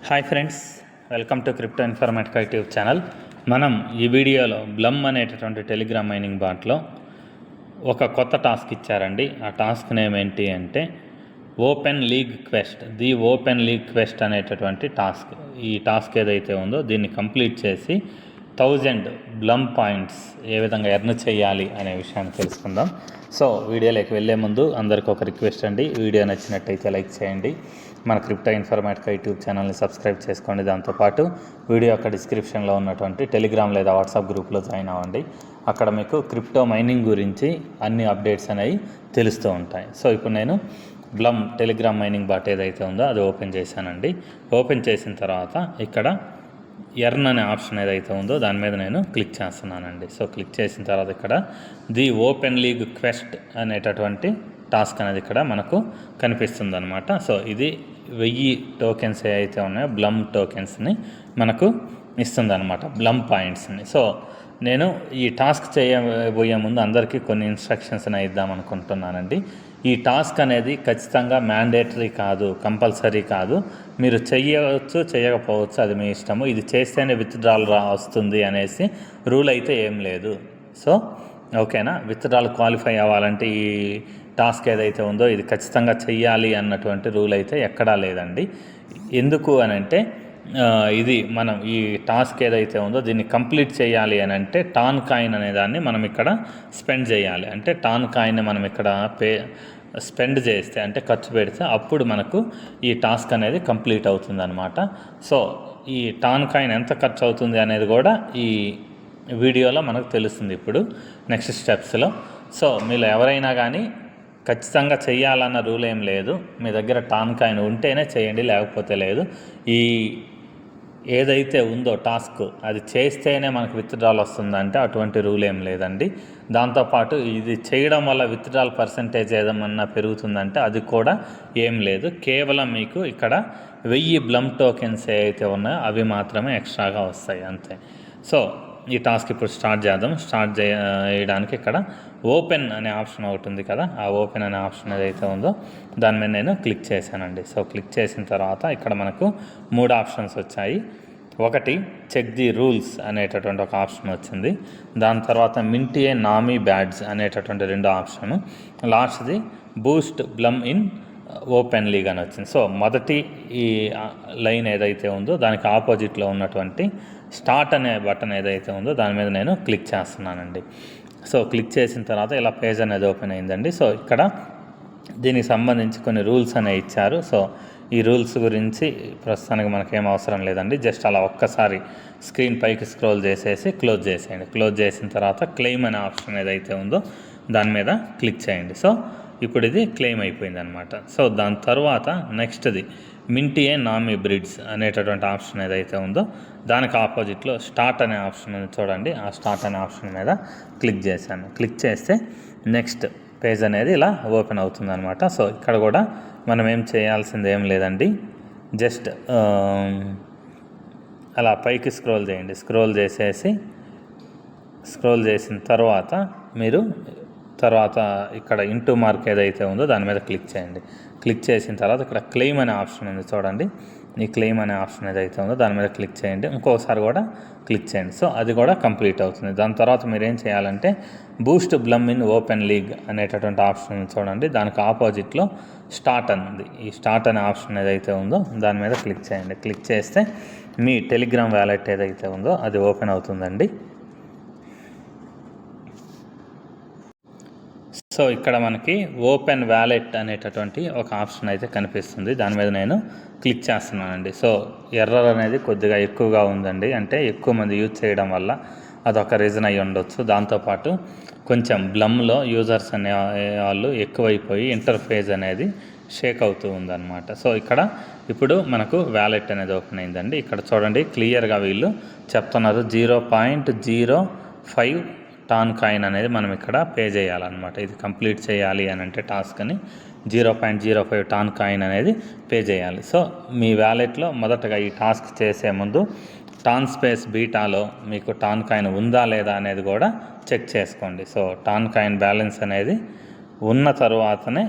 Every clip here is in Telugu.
Hi friends, welcome to crypto Informatica YouTube channel. మనం ఈ వీడియోలో బ్లమ్ అనేటటువంటి టెలిగ్రామ్ మైనింగ్ బాట్లో ఒక కొత్త టాస్క్ ఇచ్చారండి. ఆ టాస్క్ నేమ్ ఏంటి అంటే open league quest. Open league quest అనేటటువంటి టాస్క్. ఈ టాస్క్ ఏదైతే ఉందో దీన్ని కంప్లీట్ చేసి 1000 బ్లమ్ పాయింట్స్ ఏ విధంగా ఎర్న్ చేయాలి అనే విషయాన్ని తెలుసుకుందాం. సో వీడియోలోకి వెళ్ళే ముందు అందరికీ ఒక రిక్వెస్ట్ అండి, వీడియో నచ్చినట్టయితే లైక్ చేయండి, మన క్రిప్టో ఇన్ఫర్మేటికా యూట్యూబ్ ఛానల్ని సబ్స్క్రైబ్ చేసుకోండి. దాంతోపాటు వీడియో యొక్క డిస్క్రిప్షన్లో ఉన్నటువంటి టెలిగ్రామ్ లేదా వాట్సాప్ గ్రూప్లో జాయిన్ అవ్వండి. అక్కడ మీకు క్రిప్టో మైనింగ్ గురించి అన్ని అప్డేట్స్ అనేవి తెలుస్తూ ఉంటాయి. సో ఇప్పుడు నేను బ్లమ్ టెలిగ్రామ్ మైనింగ్ బాట్ ఏదైతే ఉందో అది ఓపెన్ చేశానండి. ఓపెన్ చేసిన తర్వాత ఇక్కడ ఎర్న్ అనే ఆప్షన్ ఏదైతే ఉందో దాని మీద నేను క్లిక్ చేస్తున్నానండి. సో క్లిక్ చేసిన తర్వాత ఇక్కడ ఓపెన్ లీగ్ క్వెస్ట్ అనేటటువంటి టాస్క్ అనేది ఇక్కడ మనకు కనిపిస్తుంది అనమాట. సో ఇది 1000 టోకెన్స్ ఏవైతే ఉన్నాయో బ్లమ్ టోకెన్స్ని మనకు ఇస్తుంది అనమాట, బ్లమ్ పాయింట్స్ని. సో నేను ఈ టాస్క్ చేయబోయే ముందు అందరికీ కొన్ని ఇన్స్ట్రక్షన్స్ ఇద్దాం అనుకుంటున్నానండి. ఈ టాస్క్ అనేది ఖచ్చితంగా మ్యాండేటరీ కాదు, కంపల్సరీ కాదు. మీరు చేయవచ్చు, చేయకపోవచ్చు, అది మీ ఇష్టము. ఇది చేస్తేనే విత్డ్రాల్ వస్తుంది అనేసి రూల్ అయితే ఏం లేదు. సో ఓకేనా, విత్డ్రాల్ క్వాలిఫై అవ్వాలంటే ఈ టాస్క్ ఏదైతే ఉందో ఇది ఖచ్చితంగా చెయ్యాలి అన్నటువంటి రూల్ అయితే ఎక్కడా లేదండి. ఎందుకు అని అంటే ఇది మనం ఈ టాస్క్ ఏదైతే ఉందో దీన్ని కంప్లీట్ చేయాలి అని అంటే టాన్ కాయిన్ అనే దాన్ని మనం ఇక్కడ స్పెండ్ చేయాలి. అంటే టాన్ కాయిన్ని మనం ఇక్కడ స్పెండ్ చేస్తే అంటే ఖర్చు పెడితే అప్పుడు మనకు ఈ టాస్క్ అనేది కంప్లీట్ అవుతుంది అనమాట. సో ఈ టాన్ కాయిన్ ఎంత ఖర్చు అవుతుంది అనేది కూడా ఈ వీడియోలో మనకు తెలుస్తుంది ఇప్పుడు నెక్స్ట్ స్టెప్స్లో. సో మీరు ఎవరైనా కానీ ఖచ్చితంగా చెయ్యాలన్న రూల్ ఏం లేదు. మీ దగ్గర టాన్ కాయిన్ ఉంటేనే చేయండి, లేకపోతే లేదు. ఈ ఏదైతే ఉందో టాస్క్ అది చేస్తేనే మనకు విత్డ్రాల్ వస్తుందంటే అటువంటి రూల్ ఏం లేదండి. దాంతోపాటు ఇది చేయడం వల్ల విత్డ్రాల్ పర్సంటేజ్ ఏదమన్నా పెరుగుతుందంటే అది కూడా ఏం లేదు. కేవలం మీకు ఇక్కడ 1000 బ్లమ్ టోకెన్స్ ఏవైతే ఉన్నాయో అవి మాత్రమే ఎక్స్ట్రాగా వస్తాయి, అంతే. సో ఈ టాస్క్ ఇప్పుడు స్టార్ట్ చేద్దాం. స్టార్ట్ చేయడానికి ఇక్కడ ఓపెన్ అనే ఆప్షన్ ఒకటి ఉంది కదా, ఆ ఓపెన్ అనే ఆప్షన్ ఏదైతే ఉందో దాని మీద నేను క్లిక్ చేశానండి. సో క్లిక్ చేసిన తర్వాత ఇక్కడ మనకు 3 ఆప్షన్స్ వచ్చాయి. ఒకటి చెక్ ది రూల్స్ అనేటటువంటి ఒక ఆప్షన్ వచ్చింది. దాని తర్వాత మింటియే నామీ బ్యాడ్జ్ అనేటటువంటి 2వ ఆప్షను. లాస్ట్ది boost bloom in open league అని వచ్చింది. సో మొదటి ఈ లైన్ ఏదైతే ఉందో దానికి ఆపోజిట్లో ఉన్నటువంటి స్టార్ట్ అనే బటన్ ఏదైతే ఉందో దాని మీద నేను క్లిక్ చేస్తున్నానండి. సో క్లిక్ చేసిన తర్వాత ఇలా పేజ్ అనేది ఓపెన్ అయిందండి. సో ఇక్కడ దీనికి సంబంధించి కొన్ని రూల్స్ అనేవి ఇచ్చారు. సో ఈ రూల్స్ గురించి ప్రస్తుతానికి మనకేం అవసరం లేదండి. జస్ట్ అలా ఒక్కసారి స్క్రీన్ పైకి స్క్రోల్ చేసేసి క్లోజ్ చేసేయండి. క్లోజ్ చేసిన తర్వాత క్లెయిమ్ అనే ఆప్షన్ ఏదైతే ఉందో దాని మీద క్లిక్ చేయండి. సో ఇప్పుడు ఇది క్లెయిమ్ అయిపోయింది అనమాట. సో దాని తర్వాత నెక్స్ట్ది మింటియే నామీ బ్రిడ్స్ అనేటటువంటి ఆప్షన్ ఏదైతే ఉందో దానికి ఆపోజిట్లో స్టార్ట్ అనే ఆప్షన్ ఉంది చూడండి. ఆ స్టార్ట్ అనే ఆప్షన్ మీద క్లిక్ చేశాను. క్లిక్ చేస్తే నెక్స్ట్ పేజ్ అనేది ఇలా ఓపెన్ అవుతుంది అనమాట. సో ఇక్కడ కూడా మనం ఏం చేయాల్సింది ఏం లేదండి. జస్ట్ అలా పైకి స్క్రోల్ చేయండి. స్క్రోల్ చేసిన తర్వాత మీరు ఇక్కడ ఇంటూ మార్క్ ఏదైతే ఉందో దాని మీద క్లిక్ చేయండి. క్లిక్ చేసిన తర్వాత ఇక్కడ క్లెయిమ్ అనే ఆప్షన్ ఉంది చూడండి. ఈ క్లెయిమ్ అనే ఆప్షన్ ఏదైతే ఉందో దాని మీద క్లిక్ చేయండి. ఇంకోసారి కూడా క్లిక్ చేయండి. సో అది కూడా కంప్లీట్ అవుతుంది. దాని తర్వాత మీరు ఏం చేయాలంటే Boost bloom in open league అనేటటువంటి ఆప్షన్ ఉంది చూడండి. దానికి ఆపోజిట్లో స్టార్ట్ ఉంది. ఈ స్టార్ట్ అనే ఆప్షన్ ఏదైతే ఉందో దాని మీద క్లిక్ చేయండి. క్లిక్ చేస్తే మీ టెలిగ్రామ్ వ్యాలెట్ ఏదైతే ఉందో అది ఓపెన్ అవుతుందండి. సో ఇక్కడ మనకి ఓపెన్ వ్యాలెట్ అనేటటువంటి ఒక ఆప్షన్ అయితే కనిపిస్తుంది. దాని మీద నేను క్లిక్ చేస్తున్నానండి. సో ఎర్రర్ అనేది కొద్దిగా ఎక్కువగా ఉందండి. అంటే ఎక్కువ మంది యూజ్ చేయడం వల్ల అదొక రీజన్ అయి ఉండొచ్చు. దాంతోపాటు కొంచెం బ్లమ్లో యూజర్స్ అనే వాళ్ళు ఎక్కువైపోయి ఇంటర్ఫేస్ అనేది షేక్ అవుతూ ఉందన్నమాట. సో ఇక్కడ ఇప్పుడు మనకు వ్యాలెట్ అనేది ఓపెన్ అయిందండి. ఇక్కడ చూడండి క్లియర్గా వీళ్ళు చెప్తున్నారు 0.05 టాన్ కాయిన్ అనేది మనం ఇక్కడ పే చేయాలన్నమాట. ఇది కంప్లీట్ చేయాలి అని అంటే టాస్క్ని 0.05 టాన్ కాయిన్ అనేది పే చేయాలి. సో మీ వ్యాలెట్లో మొదటగా ఈ టాస్క్ చేసే ముందు టాన్ స్పేస్ బీటాలో మీకు టాన్ కాయిన్ ఉందా లేదా అనేది కూడా చెక్ చేసుకోండి. సో టాన్ కాయిన్ బ్యాలెన్స్ అనేది ఉన్న తర్వాతనే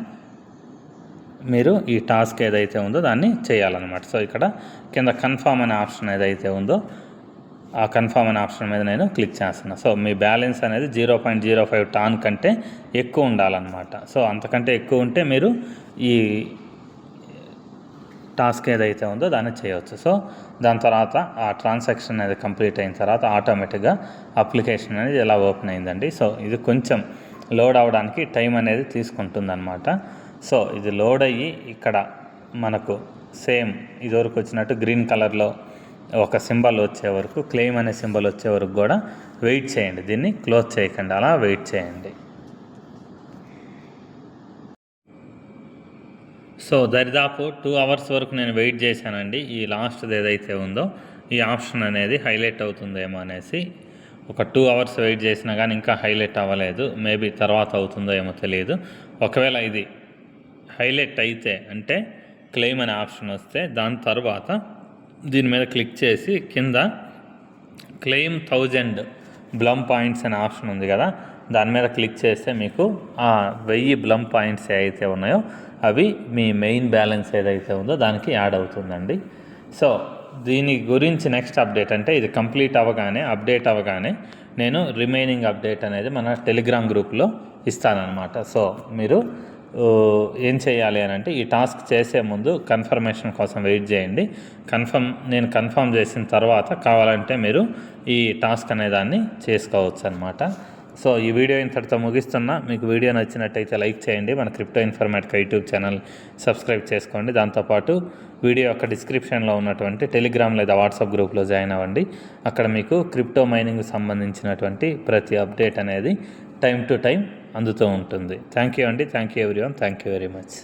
మీరు ఈ టాస్క్ ఏదైతే ఉందో దాన్ని చేయాలన్నమాట. సో ఇక్కడ కింద కన్ఫర్మ్ అనే ఆప్షన్ ఏదైతే ఉందో ఆ కన్ఫర్మ్ అనే ఆప్షన్ మీద నేను క్లిక్ చేస్తున్నా. సో మీ బ్యాలెన్స్ అనేది 0.05 టాన్ కంటే ఎక్కువ ఉండాలన్నమాట. సో అంతకంటే ఎక్కువ ఉంటే మీరు ఈ టాస్క్ ఏదైతే ఉందో దాన్ని చేయవచ్చు. సో దాని తర్వాత ఆ ట్రాన్సాక్షన్ అనేది కంప్లీట్ అయిన తర్వాత ఆటోమేటిక్గా అప్లికేషన్ అనేది ఇలా ఓపెన్ అయిందండి. సో ఇది కొంచెం లోడ్ అవ్వడానికి టైం అనేది తీసుకుంటుందన్నమాట. సో ఇది లోడ్ అయ్యి ఇక్కడ మనకు సేమ్ ఇదివరకు వచ్చినట్టు గ్రీన్ కలర్లో ఒక సింబల్ వచ్చే వరకు, క్లెయిమ్ అనే సింబల్ వచ్చే వరకు కూడా వెయిట్ చేయండి. దీన్ని క్లోజ్ చేయకండి, అలా వెయిట్ చేయండి. సో దరిదాపు 2 అవర్స్ వరకు నేను వెయిట్ చేశానండి. ఈ లాస్ట్ది ఏదైతే ఉందో ఈ ఆప్షన్ అనేది హైలైట్ అవుతుందేమో అనేసి ఒక 2 అవర్స్ వెయిట్ చేసినా కానీ ఇంకా హైలైట్ అవ్వలేదు. మేబీ తర్వాత అవుతుందో ఏమో తెలియదు. ఒకవేళ ఇది హైలైట్ అయితే అంటే క్లెయిమ్ అనే ఆప్షన్ వస్తే దాని తర్వాత దీని మీద క్లిక్ చేసి కింద క్లెయిమ్ 1000 బ్లమ్ పాయింట్స్ అనే ఆప్షన్ ఉంది కదా, దాని మీద క్లిక్ చేస్తే మీకు ఆ 1000 బ్లమ్ పాయింట్స్ ఏవైతే ఉన్నాయో అవి మీ మెయిన్ బ్యాలెన్స్ ఏదైతే ఉందో దానికి యాడ్ అవుతుందండి. సో దీని గురించి నెక్స్ట్ అప్డేట్ అంటే ఇది కంప్లీట్ అవ్వగానే, అప్డేట్ అవ్వగానే నేను రిమైనింగ్ అప్డేట్ అనేది మన టెలిగ్రామ్ గ్రూప్లో ఇస్తానన్నమాట. సో మీరు ఏం చేయాలి అని అంటే ఈ టాస్క్ చేసే ముందు కన్ఫర్మేషన్ కోసం వెయిట్ చేయండి. నేను కన్ఫర్మ్ చేసిన తర్వాత కావాలంటే మీరు ఈ టాస్క్ అనే దాన్ని చేసుకోవచ్చు అనమాట. సో ఈ వీడియో ఇంతటితో ముగిస్తున్నా. మీకు వీడియో నచ్చినట్టయితే లైక్ చేయండి. మన crypto Informatica YouTube channel subscribe చేసుకోండి. దాంతోపాటు వీడియో యొక్క డిస్క్రిప్షన్లో ఉన్నటువంటి టెలిగ్రామ్ లేదా వాట్సాప్ గ్రూప్లో జాయిన్ అవ్వండి. అక్కడ మీకు క్రిప్టో మైనింగ్కి సంబంధించినటువంటి ప్రతి అప్డేట్ అనేది టైం టు టైం అందుతూ ఉంటుంది. థ్యాంక్ యూ అండి. Thank you everyone. Thank you very much.